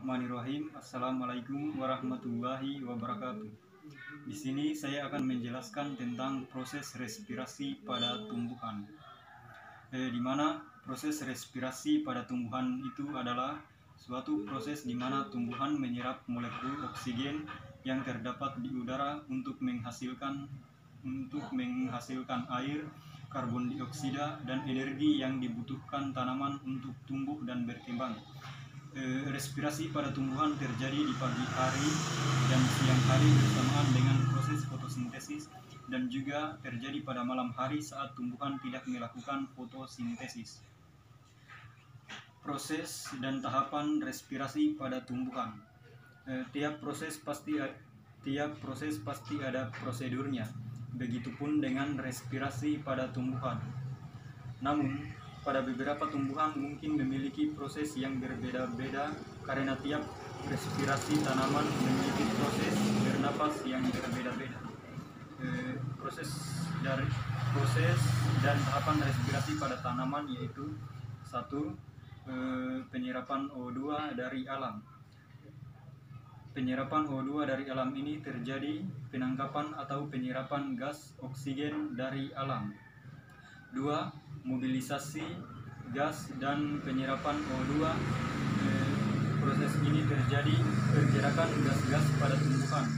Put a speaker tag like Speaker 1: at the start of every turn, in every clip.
Speaker 1: Bismillahirrahmanirrahim. Assalamualaikum warahmatullahi wabarakatuh. Di sini saya akan menjelaskan tentang proses respirasi pada tumbuhan. Di mana proses respirasi pada tumbuhan itu adalah suatu proses di mana tumbuhan menyerap molekul oksigen yang terdapat di udara untuk menghasilkan air, karbon dioksida, dan energi yang dibutuhkan tanaman untuk tumbuh dan berkembang. Respirasi pada tumbuhan terjadi di pagi hari dan siang hari bersamaan dengan proses fotosintesis, dan juga terjadi pada malam hari saat tumbuhan tidak melakukan fotosintesis. Proses dan tahapan respirasi pada tumbuhan. Tiap proses pasti ada prosedurnya. Begitupun dengan respirasi pada tumbuhan. Namun pada beberapa tumbuhan mungkin memiliki proses yang berbeda-beda karena tiap respirasi tanaman memiliki proses bernapas yang berbeda-beda. Proses dan tahapan respirasi pada tanaman yaitu 1. Penyerapan O2 dari alam. Penyerapan O2 dari alam ini terjadi penangkapan atau penyerapan gas oksigen dari alam. 2. Mobilisasi gas dan penyerapan O2. Proses ini terjadi pergerakan gas-gas pada tumbuhan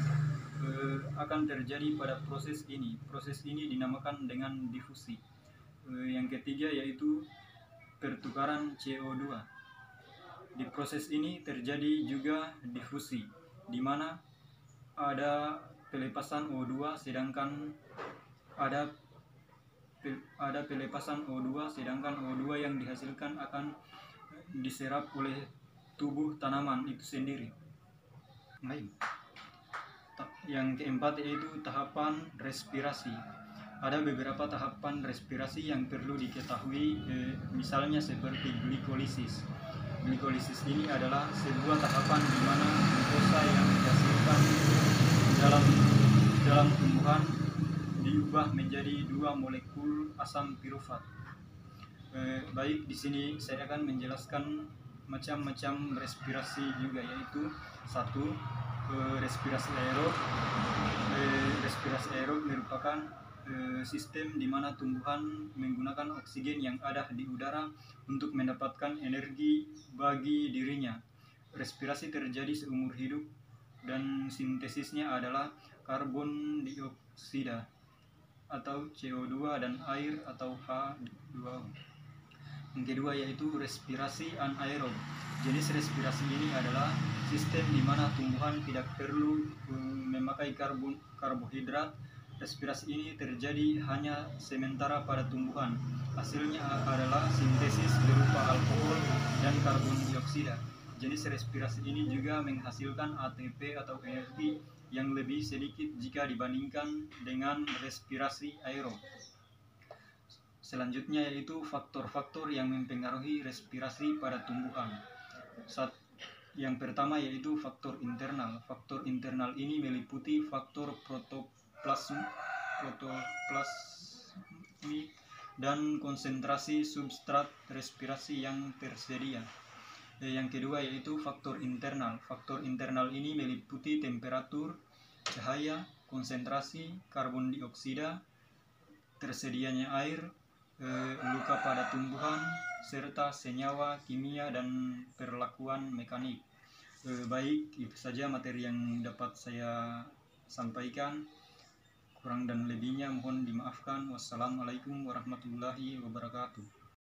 Speaker 1: akan terjadi pada proses ini. Proses ini dinamakan dengan difusi. Yang ketiga yaitu pertukaran CO2. Di proses ini terjadi juga difusi, di mana ada pelepasan O2 sedangkan pelepasan O2 sedangkan O2 yang dihasilkan akan diserap oleh tubuh tanaman itu sendiri. Yang keempat yaitu tahapan respirasi. Ada beberapa tahapan respirasi yang perlu diketahui, misalnya seperti glikolisis. Glikolisis ini adalah sebuah tahapan di mana glukosa yang dihasilkan dalam tumbuhan diubah menjadi 2 molekul asam pirufat. Baik, di sini saya akan menjelaskan macam-macam respirasi juga, yaitu 1. Respirasi aerob. Respirasi aerob merupakan sistem di mana tumbuhan menggunakan oksigen yang ada di udara untuk mendapatkan energi bagi dirinya. Respirasi terjadi seumur hidup dan sintesisnya adalah karbon dioksida atau CO2 dan air atau H2O. Yang kedua yaitu respirasi anaerob. Jenis respirasi ini adalah sistem di mana tumbuhan tidak perlu memakai karbohidrat. Respirasi ini terjadi hanya sementara pada tumbuhan. Hasilnya adalah sintesis berupa alkohol dan karbon dioksida. Jenis respirasi ini juga menghasilkan ATP atau energi yang lebih sedikit jika dibandingkan dengan respirasi aerob. Selanjutnya yaitu faktor-faktor yang mempengaruhi respirasi pada tumbuhan. Yang pertama yaitu faktor internal. Faktor internal ini meliputi faktor protoplasmi dan konsentrasi substrat respirasi yang tersedia. Yang kedua yaitu faktor internal. Faktor internal ini meliputi temperatur, cahaya, konsentrasi karbon dioksida, tersedianya air, luka pada tumbuhan, serta senyawa kimia dan perlakuan mekanik. Baik, itu saja materi yang dapat saya sampaikan. Kurang dan lebihnya mohon dimaafkan. Wassalamualaikum warahmatullahi wabarakatuh.